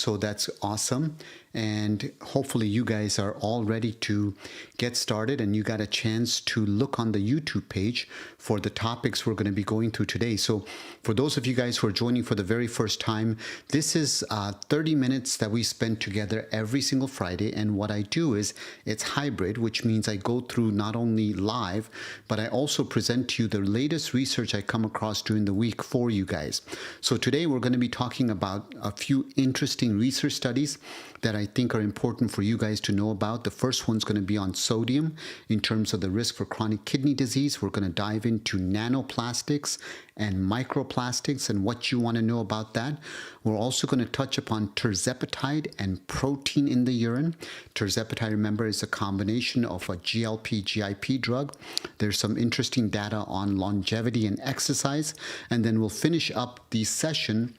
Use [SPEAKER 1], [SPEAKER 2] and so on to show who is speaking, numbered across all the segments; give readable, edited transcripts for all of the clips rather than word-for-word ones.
[SPEAKER 1] so that's awesome. And hopefully you guys are all ready to get started and you got a chance to look on the YouTube page for the topics we're going to be going through today. So for those of you guys who are joining for the very first time, this is 30 minutes that we spend together every single Friday. And what I do is it's hybrid, which means I go through not only live, but I also present to you the latest research I come across during the week for you guys. So today we're going to be talking about a few interesting research studies that I think are important for you guys to know about. The first one's going to be on sodium in terms of the risk for chronic kidney disease. We're going to dive into nanoplastics and microplastics and what you want to know about that. We're also going to touch upon tirzepatide and protein in the urine. Tirzepatide, remember, is a combination of a GLP-GIP drug. There's some interesting data on longevity and exercise. And then we'll finish up the session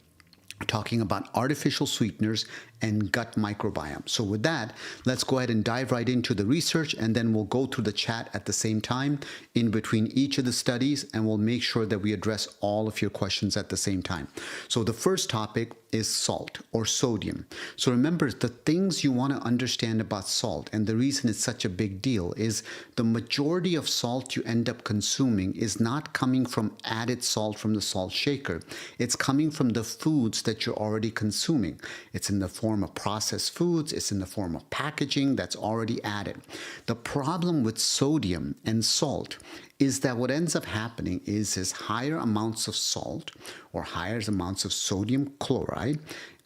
[SPEAKER 1] talking about artificial sweeteners and gut microbiome. So with that, let's go ahead and dive right into the research, and then we'll go through the chat at the same time in between each of the studies, and we'll make sure that we address all of your questions at the same time. So the first topic is salt or sodium. So remember, the things you want to understand about salt, and the reason it's such a big deal, is the majority of salt you end up consuming is not coming from added salt from the salt shaker. It's coming from the foods that you're already consuming. It's in the form of processed foods, it's in the form of packaging that's already added. The problem with sodium and salt is that what ends up happening is higher amounts of salt or higher amounts of sodium chloride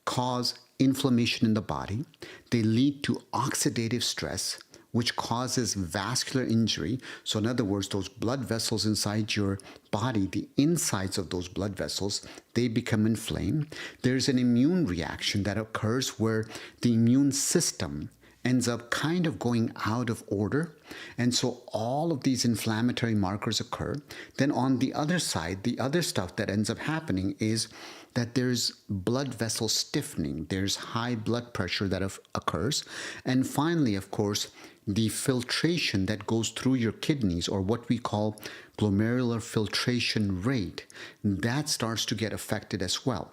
[SPEAKER 1] cause inflammation in the body. They lead to oxidative stress, which causes vascular injury. So in other words, those blood vessels inside your body, the insides of those blood vessels, they become inflamed. There's an immune reaction that occurs where the immune system ends up kind of going out of order. And so all of these inflammatory markers occur. Then on the other side, the other stuff that ends up happening is that there's blood vessel stiffening. There's high blood pressure that occurs. And finally, of course, the filtration that goes through your kidneys, or what we call glomerular filtration rate, that starts to get affected as well.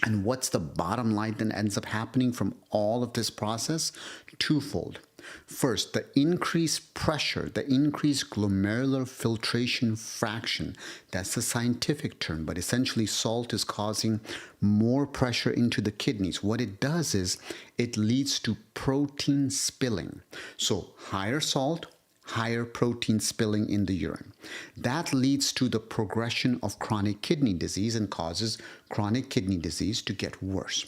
[SPEAKER 1] And what's the bottom line that ends up happening from all of this process? Twofold. First, the increased pressure, the increased glomerular filtration fraction, that's a scientific term, but essentially salt is causing more pressure into the kidneys. What it does is it leads to protein spilling. So higher salt, higher protein spilling in the urine. That leads to the progression of chronic kidney disease and causes chronic kidney disease to get worse.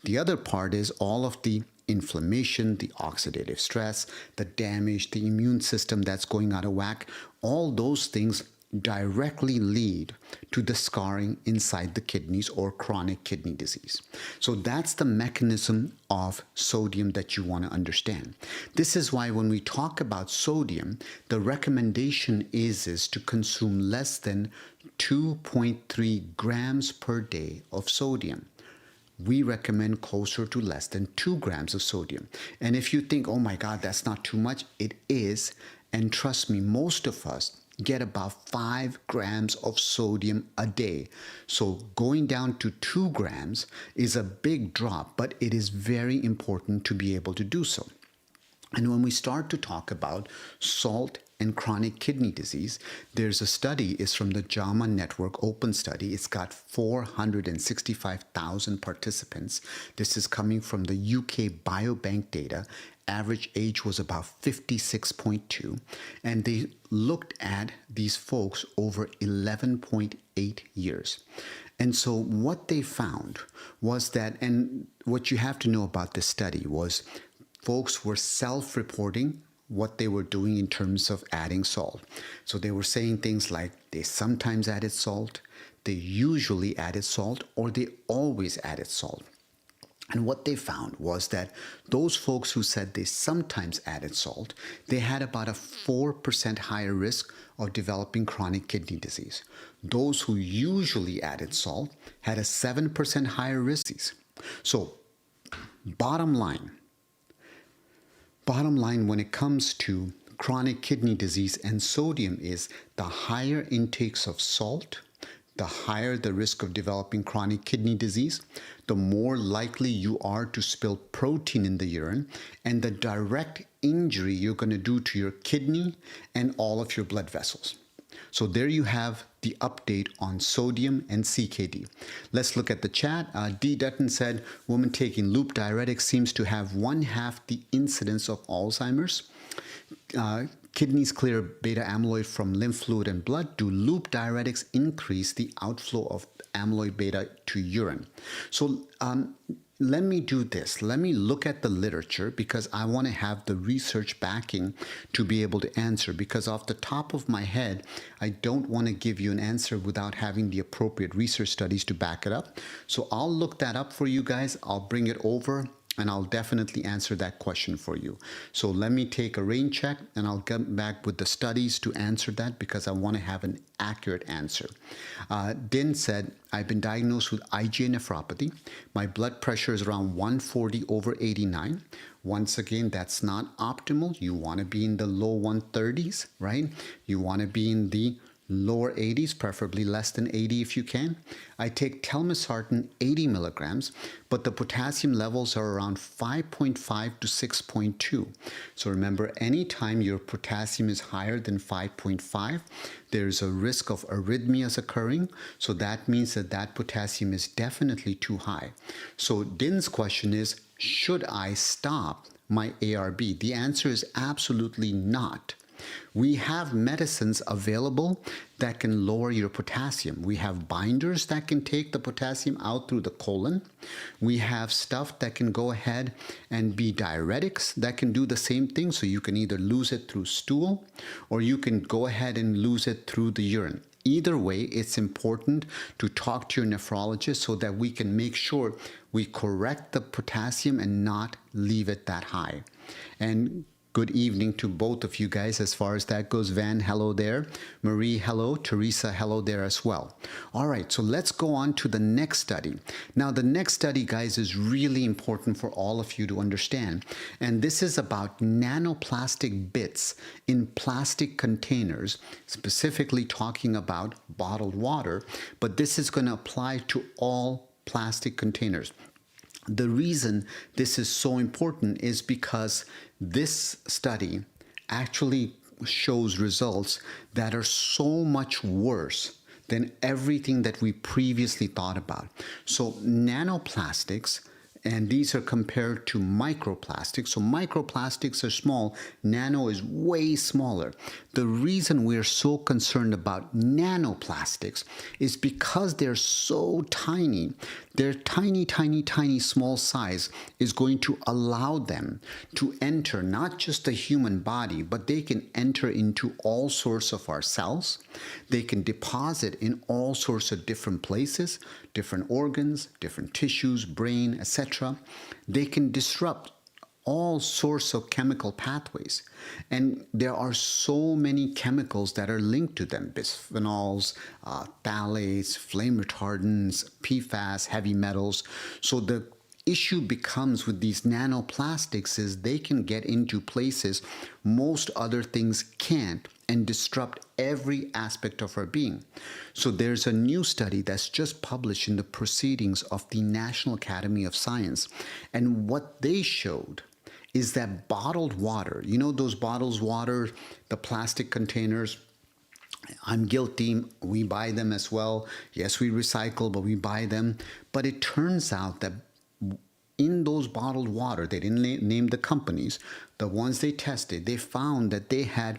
[SPEAKER 1] The other part is all of the inflammation, the oxidative stress, the damage, the immune system that's going out of whack. All those things directly lead to the scarring inside the kidneys or chronic kidney disease. So that's the mechanism of sodium that you want to understand. This is why when we talk about sodium, the recommendation is to consume less than 2.3 grams per day of sodium. We recommend closer to less than 2 grams of sodium. And if you think, oh my God, that's not too much, it is. And trust me, most of us get about 5 grams of sodium a day. So going down to 2 grams is a big drop, but it is very important to be able to do so. And when we start to talk about salt and chronic kidney disease, there's a study, it's from the JAMA Network Open Study. It's got 465,000 participants. This is coming from the UK Biobank data. Average age was about 56.2, and they looked at these folks over 11.8 years. And so what they found was that, and what you have to know about this study was folks were self-reporting what they were doing in terms of adding salt. So they were saying things like they sometimes added salt, they usually added salt, or they always added salt. And what they found was that those folks who said they sometimes added salt, they had about a 4% higher risk of developing chronic kidney disease. Those who usually added salt had a 7% higher risk. So bottom line when it comes to chronic kidney disease and sodium is the higher intakes of salt, the higher the risk of developing chronic kidney disease, the more likely you are to spill protein in the urine, and the direct injury you're going to do to your kidney and all of your blood vessels. So there you have the update on sodium and CKD. Let's look at the chat. D. Dutton said, woman taking loop diuretics seems to have 1/2 the incidence of Alzheimer's. Kidneys clear beta amyloid from lymph fluid and blood. Do loop diuretics increase the outflow of amyloid beta to urine? So let me do this. Let me look at the literature because I want to have the research backing to be able to answer, because off the top of my head, I don't want to give you an answer without having the appropriate research studies to back it up. So I'll look that up for you guys. I'll bring it over and I'll definitely answer that question for you. So let me take a rain check and I'll get back with the studies to answer that because I want to have an accurate answer. Din said, I've been diagnosed with IgA nephropathy. My blood pressure is around 140/89. Once again, that's not optimal. You want to be in the low 130s, right? You want to be in the lower 80s, preferably less than 80 if you can. I take telmisartan 80 milligrams, but the potassium levels are around 5.5 to 6.2. So remember, anytime your potassium is higher than 5.5, there's a risk of arrhythmias occurring. So that means that that potassium is definitely too high. So Din's question is, should I stop my ARB? The answer is absolutely not. We have medicines available that can lower your potassium. We have binders that can take the potassium out through the colon. We have stuff that can go ahead and be diuretics that can do the same thing. So you can either lose it through stool or you can go ahead and lose it through the urine. Either way, it's important to talk to your nephrologist so that we can make sure we correct the potassium and not leave it that high. And good evening to both of you guys as far as that goes. Van, hello there. Marie, hello. Teresa, hello there as well. All right, so let's go on to the next study. Now, the next study, guys, is really important for all of you to understand. And this is about nanoplastic bits in plastic containers, specifically talking about bottled water, but this is going to apply to all plastic containers. The reason this is so important is because this study actually shows results that are so much worse than everything that we previously thought about. So nanoplastics, and these are compared to microplastics. So microplastics are small, nano is way smaller. The reason we're so concerned about nanoplastics is because they're so tiny. Their tiny, tiny, tiny small size is going to allow them to enter not just the human body, but they can enter into all sorts of our cells. They can deposit in all sorts of different places, different organs, different tissues, brain, etc. They can disrupt all sorts of chemical pathways. And there are so many chemicals that are linked to them: bisphenols, phthalates, flame retardants, PFAS, heavy metals. So the issue becomes with these nanoplastics is they can get into places most other things can't and disrupt every aspect of our being. So there's a new study that's just published in the Proceedings of the National Academy of Science. And what they showed is that bottled water, you know those bottles water, the plastic containers, I'm guilty, we buy them as well. Yes, we recycle, but we buy them. But it turns out that in those bottled water, they didn't name the companies, the ones they tested, they found that they had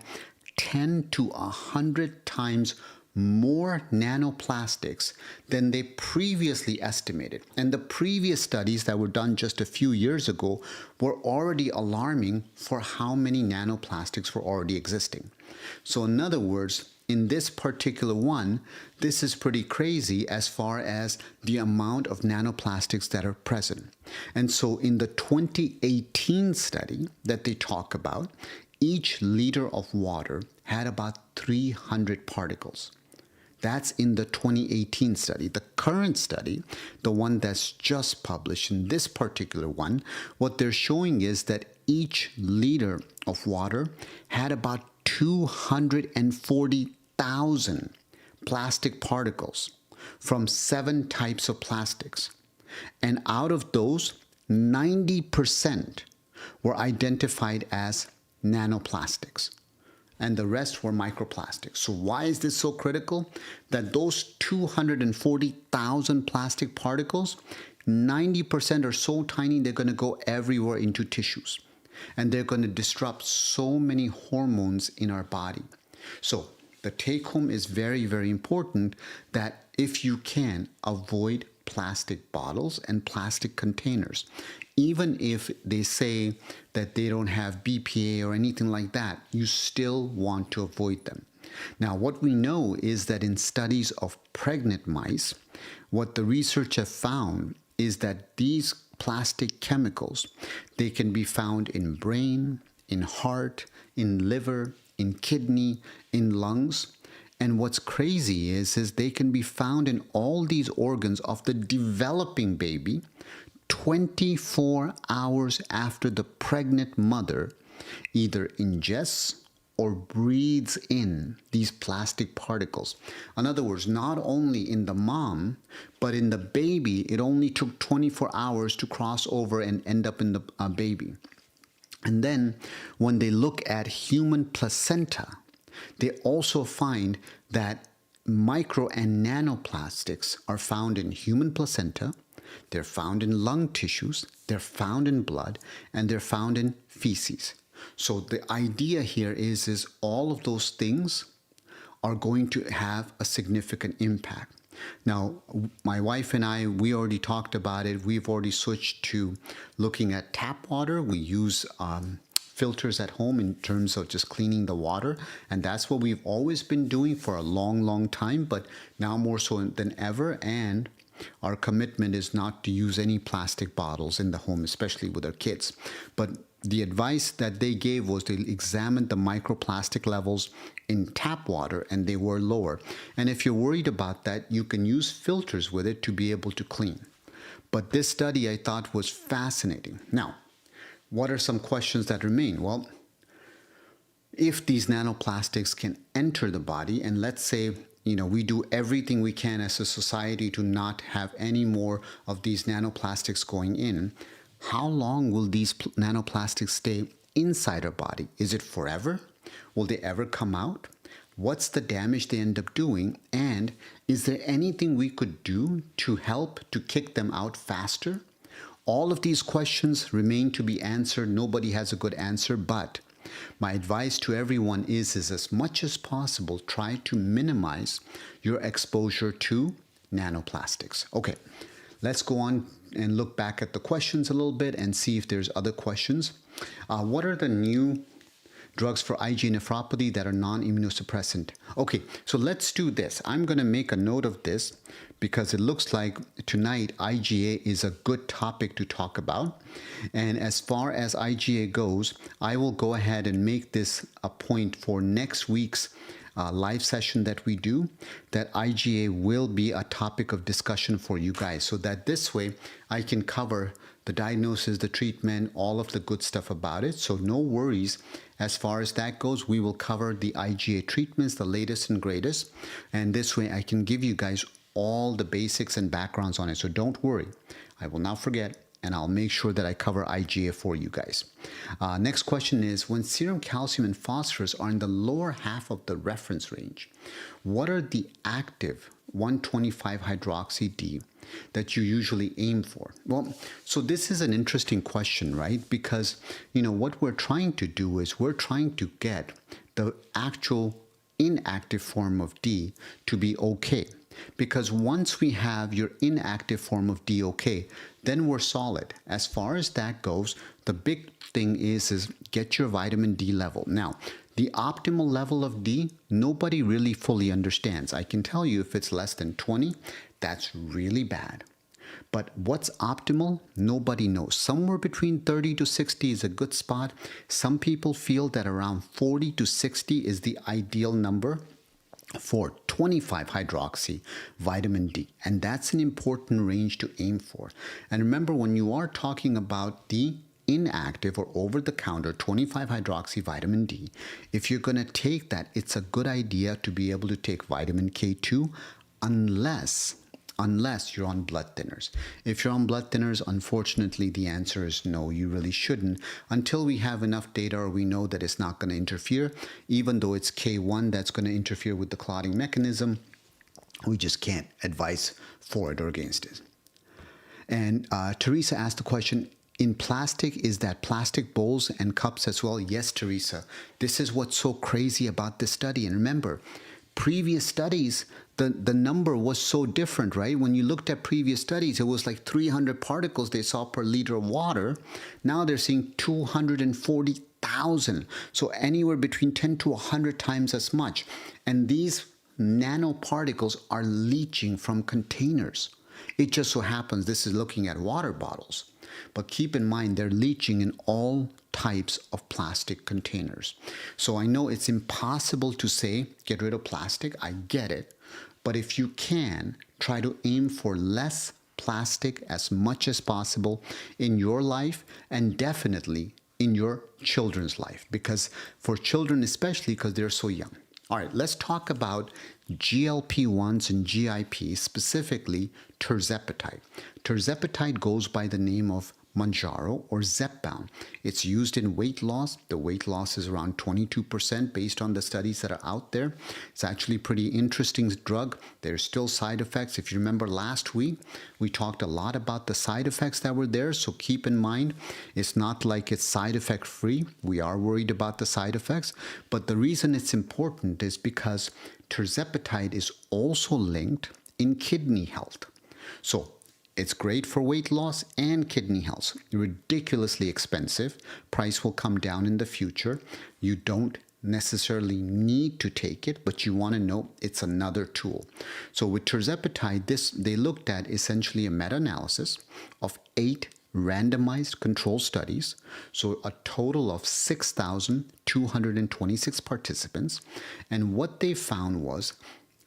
[SPEAKER 1] 10 to 100 times more nanoplastics than they previously estimated. And the previous studies that were done just a few years ago were already alarming for how many nanoplastics were already existing. So in other words, in this particular one, this is pretty crazy as far as the amount of nanoplastics that are present. And so in the 2018 study that they talk about, each liter of water had about 300 particles. That's in the 2018 study. The current study, the one that's just published in this particular one, what they're showing is that each liter of water had about 240,000 plastic particles. from 7 types of plastics. And out of those, 90% were identified as nanoplastics, and the rest were microplastics. So why is this so critical? That those 240,000 plastic particles, 90% are so tiny they're going to go everywhere into tissues. And they're going to disrupt so many hormones in our body. So the take home is very, very important that if you can, avoid plastic bottles and plastic containers. Even if they say that they don't have BPA or anything like that, you still want to avoid them. Now, what we know is that in studies of pregnant mice, what the research have found is that these plastic chemicals, they can be found in brain, in heart, in liver, in kidney, in lungs. And what's crazy is they can be found in all these organs of the developing baby 24 hours after the pregnant mother either ingests or breathes in these plastic particles. In other words, not only in the mom, but in the baby, it only took 24 hours to cross over and end up in the baby. And then when they look at human placenta, they also find that micro and nanoplastics are found in human placenta, they're found in lung tissues, they're found in blood, and they're found in feces. So the idea here is all of those things are going to have a significant impact. Now, my wife and I, we already talked about it. We've already switched to looking at tap water. We use filters at home in terms of just cleaning the water. And that's what we've always been doing for a long, long time, but now more so than ever. And our commitment is not to use any plastic bottles in the home, especially with our kids. But the advice that they gave was to examine the microplastic levels in tap water, and they were lower. And if you're worried about that, you can use filters with it to be able to clean. But this study I thought was fascinating. Now, what are some questions that remain? Well, if these nanoplastics can enter the body, and let's say, we do everything we can as a society to not have any more of these nanoplastics going in, how long will these nanoplastics stay inside our body? Is it forever? Will they ever come out? What's the damage they end up doing? And is there anything we could do to help to kick them out faster? All of these questions remain to be answered. Nobody has a good answer, but my advice to everyone is as much as possible, try to minimize your exposure to nanoplastics. Okay, let's go on and look back at the questions a little bit and see if there's other questions. What are the new drugs for IgA nephropathy that are non-immunosuppressant? Okay, so let's do this. I'm going to make a note of this because it looks like tonight IgA is a good topic to talk about. And as far as IgA goes, I will go ahead and make this a point for next week's live session that we do, that IgA will be a topic of discussion for you guys, so that this way I can cover the diagnosis, the treatment, all of the good stuff about it. So no worries as far as that goes. We will cover the IgA treatments, the latest and greatest, and this way I can give you guys all the basics and backgrounds on it. So don't worry, I will not forget, and I'll make sure that I cover IgA for you guys. Next question is, when serum calcium and phosphorus are in the lower half of the reference range, what are the active 1,25-hydroxy-D that you usually aim for? Well, so this is an interesting question, right? Because, what we're trying to do is we're trying to get the actual inactive form of D to be okay. Because once we have your inactive form of D okay, then we're solid. As far as that goes, the big thing is get your vitamin D level. Now, the optimal level of D, nobody really fully understands. I can tell you if it's less than 20, that's really bad. But what's optimal? Nobody knows. Somewhere between 30 to 60 is a good spot. Some people feel that around 40 to 60 is the ideal number for 25-hydroxy vitamin D. And that's an important range to aim for. And remember, when you are talking about the inactive or over-the-counter 25-hydroxy vitamin D, if you're going to take that, it's a good idea to be able to take vitamin K2, unless you're on blood thinners. If you're on blood thinners, unfortunately, the answer is no, you really shouldn't until we have enough data or we know that it's not going to interfere. Even though it's K1 that's going to interfere with the clotting mechanism, we just can't advise for it or against it. And Teresa asked the question, in plastic, is that plastic bowls and cups as well? Yes, Teresa. This is what's so crazy about this study. And remember, previous studies, the number was so different, right? When you looked at previous studies, it was like 300 particles they saw per liter of water. Now they're seeing 240,000. So anywhere between 10 to 100 times as much. And these nanoparticles are leaching from containers. It just so happens this is looking at water bottles. But keep in mind, they're leaching in all types of plastic containers. So I know it's impossible to say, get rid of plastic. I get it. But if you can, try to aim for less plastic as much as possible in your life and definitely in your children's life. Because for children especially, because they're so young. All right, let's talk about GLP-1s and GIP, specifically Tirzepatide. Tirzepatide goes by the name of Mounjaro or Zepbound. It's used in weight loss. The weight loss is around 22% based on the studies that are out there. It's actually a pretty interesting drug. There's still side effects. If you remember last week, we talked a lot about the side effects that were there. So keep in mind, it's not like it's side effect free. We are worried about the side effects. But the reason it's important is because Tirzepatide is also linked in kidney health. So it's great for weight loss and kidney health. Ridiculously expensive. Price will come down in the future. You don't necessarily need to take it, but you want to know it's another tool. So with Tirzepatide, they looked at essentially a meta-analysis of 8 randomized control studies, so a total of 6,226 participants. And what they found was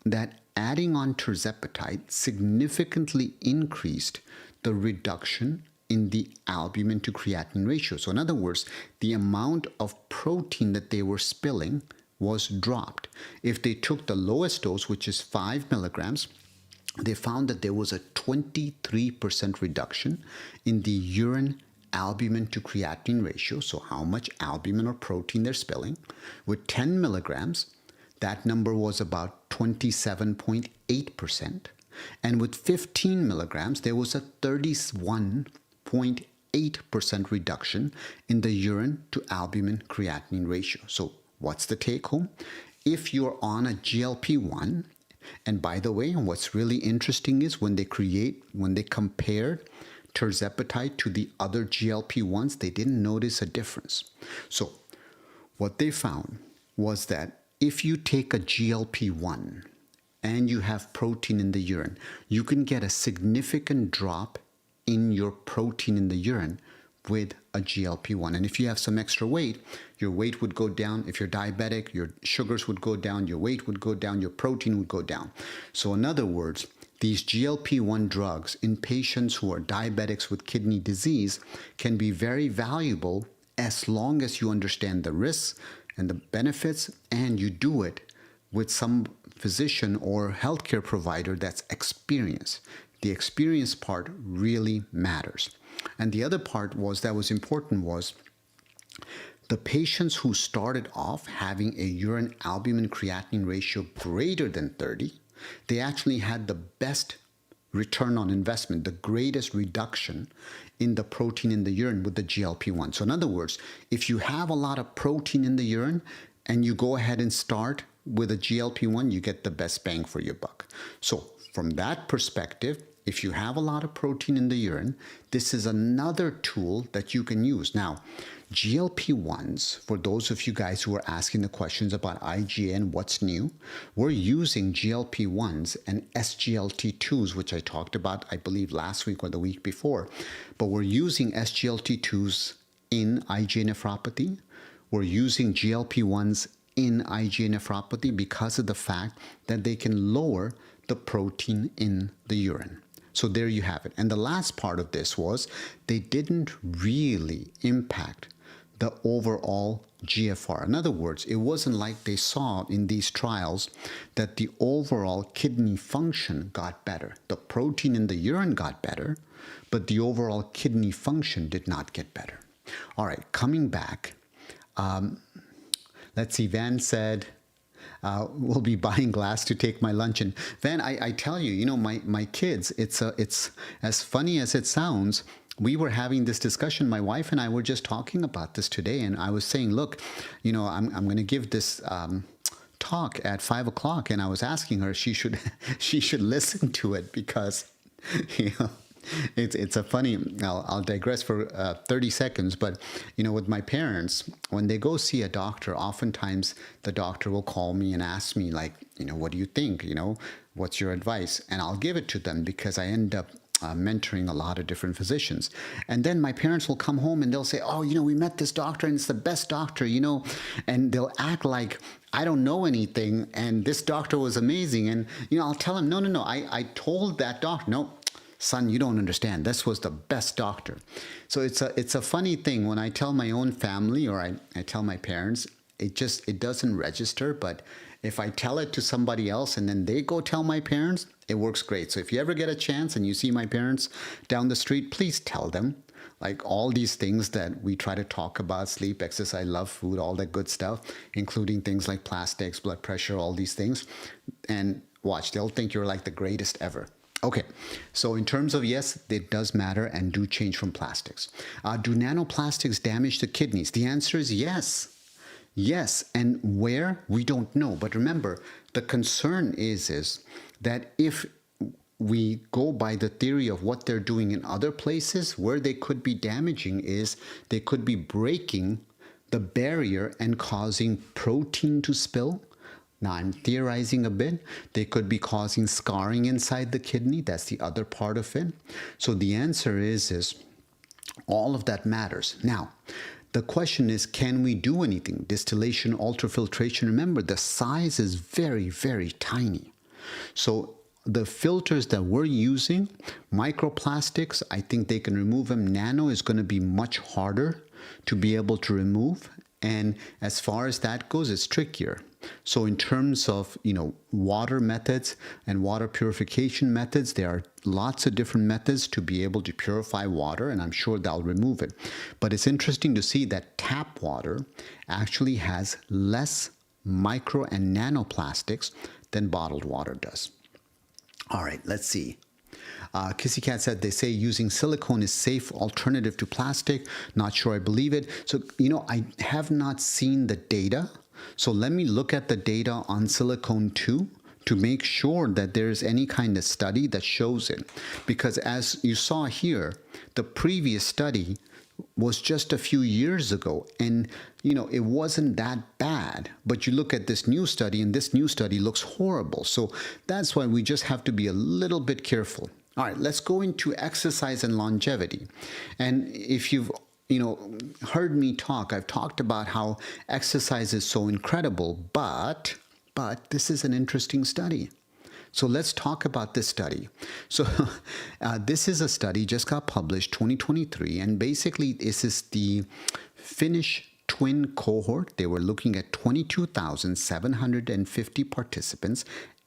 [SPEAKER 1] that adding on Tirzepatide significantly increased the reduction in the albumin to creatinine ratio. So in other words, the amount of protein that they were spilling was dropped. If they took the lowest dose, which is 5 milligrams, they found that there was a 23% reduction in the urine albumin to creatinine ratio, so how much albumin or protein they're spilling. With 10 milligrams, that number was about 27.8%. And with 15 milligrams, there was a 31.8% reduction in the urine to albumin creatinine ratio. So what's the take home? If you're on a GLP-1, and by the way, what's really interesting is when they compared Tirzepatide to the other GLP-1s, they didn't notice a difference. So what they found was that if you take a GLP-1 and you have protein in the urine, you can get a significant drop in your protein in the urine with a GLP-1. And if you have some extra weight, your weight would go down. If you're diabetic, your sugars would go down, your weight would go down, your protein would go down. So in other words, these GLP-1 drugs in patients who are diabetics with kidney disease can be very valuable as long as you understand the risks and the benefits, and you do it with some physician or healthcare provider that's experienced. The experience part really matters. And the other part that was important was the patients who started off having a urine albumin creatinine ratio greater than 30, they actually had the best return on investment, the greatest reduction in the protein in the urine with the GLP-1. So in other words, if you have a lot of protein in the urine and you go ahead and start with a GLP-1, you get the best bang for your buck. So from that perspective, if you have a lot of protein in the urine, this is another tool that you can use. Now, GLP-1s, for those of you guys who are asking the questions about IgA and what's new, we're using GLP-1s and SGLT2s, which I talked about, I believe, last week or the week before. But we're using SGLT2s in IgA nephropathy. We're using GLP-1s in IgA nephropathy because of the fact that they can lower the protein in the urine. So there you have it. And the last part of this was they didn't really impact the overall GFR. In other words, it wasn't like they saw in these trials that the overall kidney function got better. The protein in the urine got better, but the overall kidney function did not get better. All right, coming back, let's see, Van said, we'll be buying glass to take my lunch. And Van, I tell you, my kids, it's as funny as it sounds. We were having this discussion. My wife and I were just talking about this today. And I was saying, look, I'm going to give this talk at 5 o'clock. And I was asking her, she should listen to it because, it's a funny, I'll digress for 30 seconds, but with my parents, when they go see a doctor, oftentimes the doctor will call me and ask me like, what do you think? What's your advice? And I'll give it to them because I end up mentoring a lot of different physicians. And then my parents will come home and they'll say, oh, we met this doctor and it's the best doctor, and they'll act like I don't know anything and this doctor was amazing. And, I'll tell them, no, I told that doctor, no, son, you don't understand. This was the best doctor. So it's a funny thing when I tell my own family or I tell my parents, it doesn't register. But if I tell it to somebody else and then they go tell my parents, it works great. So if you ever get a chance and you see my parents down the street, please tell them like all these things that we try to talk about: sleep, exercise, love, food, all that good stuff, including things like plastics, blood pressure, all these things. And watch, they'll think you're like the greatest ever. Okay, so in terms of yes, it does matter and do change from plastics. Do nanoplastics damage the kidneys? The answer is yes. Yes, and where? We don't know. But remember, the concern is that if we go by the theory of what they're doing in other places, where they could be damaging is they could be breaking the barrier and causing protein to spill. Now, I'm theorizing a bit. They could be causing scarring inside the kidney. That's the other part of it. So the answer is all of that matters. Now, the question is, can we do anything? Distillation, ultrafiltration. Remember, the size is very, very tiny. So the filters that we're using, microplastics, I think they can remove them. Nano is going to be much harder to be able to remove. And as far as that goes, it's trickier. So in terms of, water methods and water purification methods, there are lots of different methods to be able to purify water, and I'm sure they'll remove it. But it's interesting to see that tap water actually has less micro and nanoplastics than bottled water does. All right, let's see. Kissy Cat said they say using silicone is safe alternative to plastic. Not sure I believe it. So, I have not seen the data. So let me look at the data on silicone too to make sure that there's any kind of study that shows it. Because as you saw here, the previous study was just a few years ago and it wasn't that bad. But you look at this new study and this new study looks horrible. So that's why we just have to be a little bit careful. All right, let's go into exercise and longevity. And if you've heard me talk, I've talked about how exercise is so incredible, but this is an interesting study. So let's talk about this study. So this is a study just got published 2023, and basically this is the Finnish twin cohort. They were looking at 22,750 participants,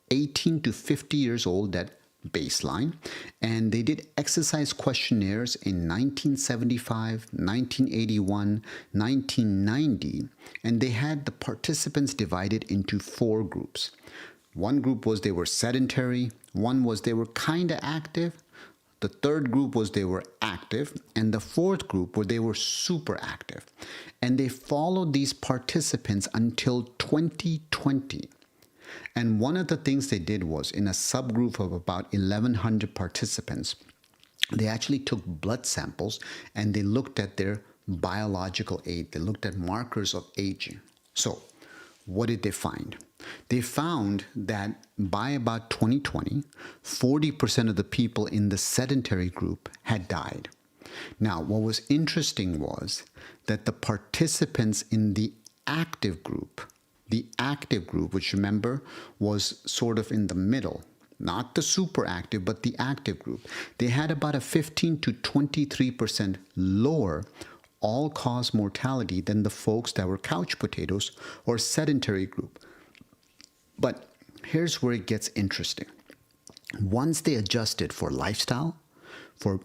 [SPEAKER 1] 18 to 50 years old at baseline, and they did exercise questionnaires in 1975, 1981, 1990, and they had the participants divided into 4 groups. One group was they were sedentary, one was they were kind of active, the third group was they were active, and the fourth group were they were super active. And they followed these participants until 2020. And one of the things they did was, in a subgroup of about 1,100 participants, they actually took blood samples and they looked at their biological age. They looked at markers of aging. So what did they find? They found that by about 2020, 40% of the people in the sedentary group had died. Now, what was interesting was that the participants in the active group, which remember was sort of in the middle, not the super active, but the active group, they had about a 15 to 23% lower all-cause mortality than the folks that were couch potatoes or sedentary group. But here's where it gets interesting. Once they adjusted for lifestyle, for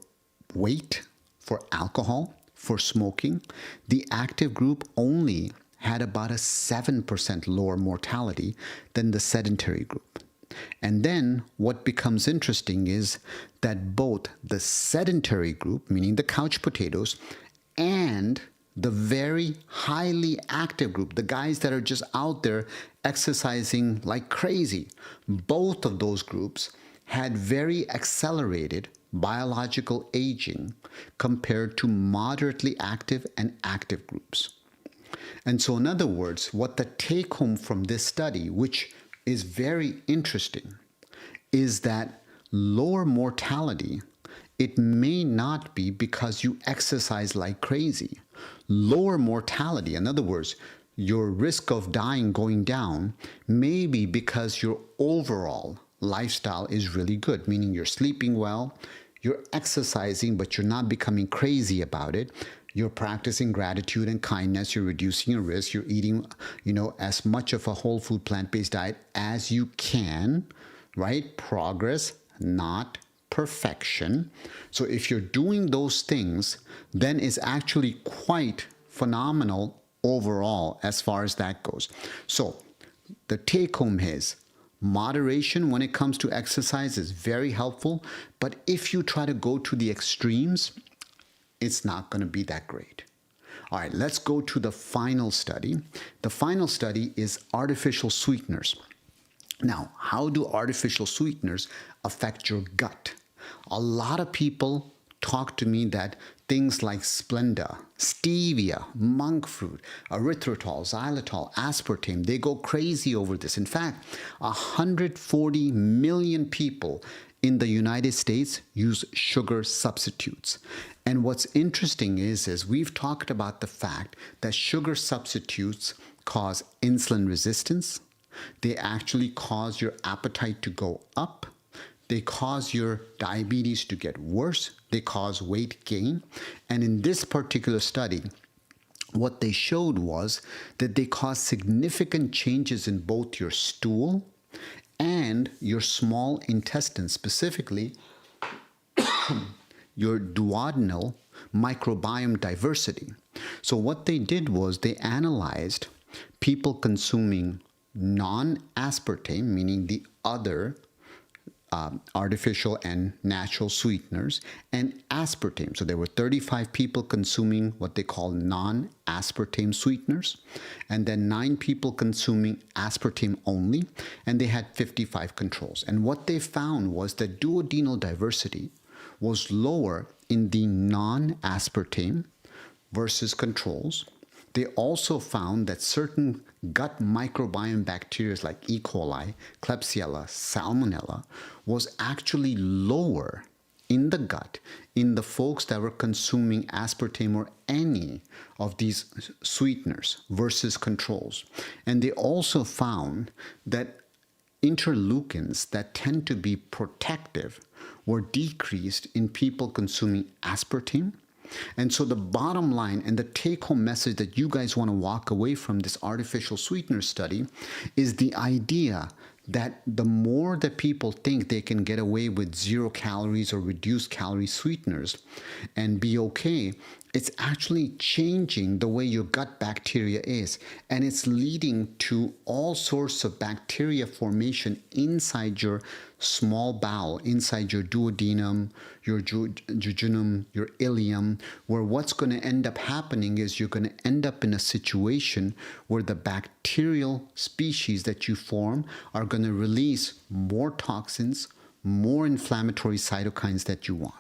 [SPEAKER 1] weight, for alcohol, for smoking, the active group only had about a 7% lower mortality than the sedentary group. And then what becomes interesting is that both the sedentary group, meaning the couch potatoes, and the very highly active group, the guys that are just out there exercising like crazy, both of those groups had very accelerated biological aging compared to moderately active and active groups. And so, in other words, what the take home from this study, which is very interesting, is that lower mortality, it may not be because you exercise like crazy. Lower mortality, in other words, your risk of dying going down, may be because your overall lifestyle is really good, meaning you're sleeping well, you're exercising, but you're not becoming crazy about it. You're practicing gratitude and kindness. You're reducing your risk. You're eating, as much of a whole food plant-based diet as you can, right? Progress, not perfection. So if you're doing those things, then it's actually quite phenomenal overall as far as that goes. So the take home is moderation when it comes to exercise is very helpful. But if you try to go to the extremes, it's not going to be that great. All right, let's go to the final study. The final study is artificial sweeteners. Now, how do artificial sweeteners affect your gut? A lot of people talk to me that things like Splenda, stevia, monk fruit, erythritol, xylitol, aspartame, they go crazy over this. In fact, 140 million people in the United States use sugar substitutes. And what's interesting is we've talked about the fact that sugar substitutes cause insulin resistance. They actually cause your appetite to go up. They cause your diabetes to get worse. They cause weight gain. And in this particular study, what they showed was that they cause significant changes in both your stool and your small intestine, specifically your duodenal microbiome diversity. So what they did was they analyzed people consuming non-aspartame, meaning the other artificial and natural sweeteners, and aspartame. So there were 35 people consuming what they call non-aspartame sweeteners, and then 9 people consuming aspartame only, and they had 55 controls. And what they found was that duodenal diversity was lower in the non-aspartame versus controls. They also found that certain gut microbiome bacteria like E. coli, Klebsiella, Salmonella was actually lower in the gut in the folks that were consuming aspartame or any of these sweeteners versus controls. And they also found that interleukins that tend to be protective were decreased in people consuming aspartame. And so the bottom line and the take-home message that you guys want to walk away from this artificial sweetener study is the idea that the more that people think they can get away with 0 calories or reduced calorie sweeteners and be okay, it's actually changing the way your gut bacteria is. And it's leading to all sorts of bacteria formation inside your small bowel, inside your duodenum, your jejunum, your ileum, where what's going to end up happening is you're going to end up in a situation where the bacterial species that you form are going to release more toxins, more inflammatory cytokines that you want.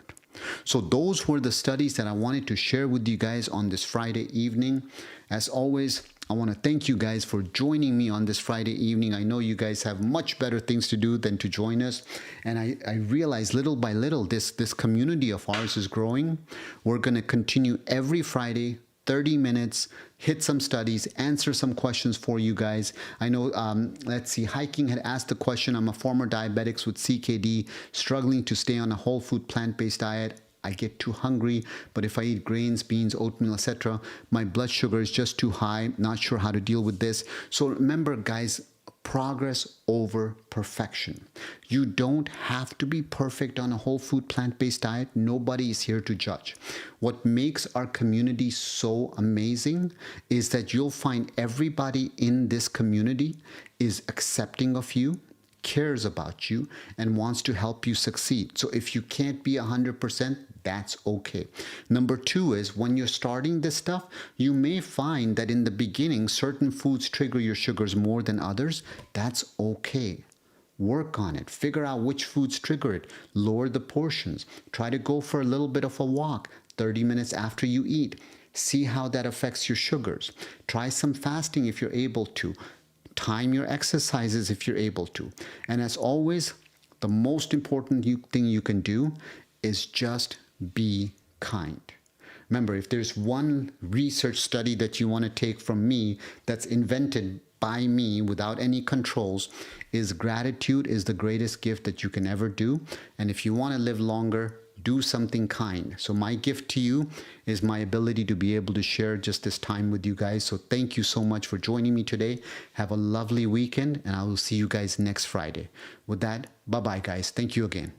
[SPEAKER 1] So those were the studies that I wanted to share with you guys on this Friday evening. As always, I want to thank you guys for joining me on this Friday evening. I know you guys have much better things to do than to join us. And I realize little by little, this community of ours is growing. We're going to continue every Friday, 30 minutes, hit some studies, answer some questions for you guys. I know, let's see, Hiking had asked the question, I'm a former diabetic with CKD, struggling to stay on a whole food plant-based diet. I get too hungry, but if I eat grains, beans, oatmeal, etc., my blood sugar is just too high, not sure how to deal with this. So remember, guys, progress over perfection. You don't have to be perfect on a whole food plant-based diet. Nobody is here to judge. What makes our community so amazing is that you'll find everybody in this community is accepting of you, cares about you, and wants to help you succeed. So if you can't be 100%, that's okay. Number two is when you're starting this stuff, you may find that in the beginning, certain foods trigger your sugars more than others. That's okay. Work on it. Figure out which foods trigger it. Lower the portions. Try to go for a little bit of a walk 30 minutes after you eat. See how that affects your sugars. Try some fasting if you're able to. Time your exercises if you're able to. And as always, the most important thing you can do is just be kind. Remember, if there's one research study that you want to take from me that's invented by me without any controls, is gratitude is the greatest gift that you can ever do. And if you want to live longer, do something kind. So my gift to you is my ability to be able to share just this time with you guys. So thank you so much for joining me today. Have a lovely weekend, and I will see you guys next Friday. With that, bye-bye, guys. Thank you again.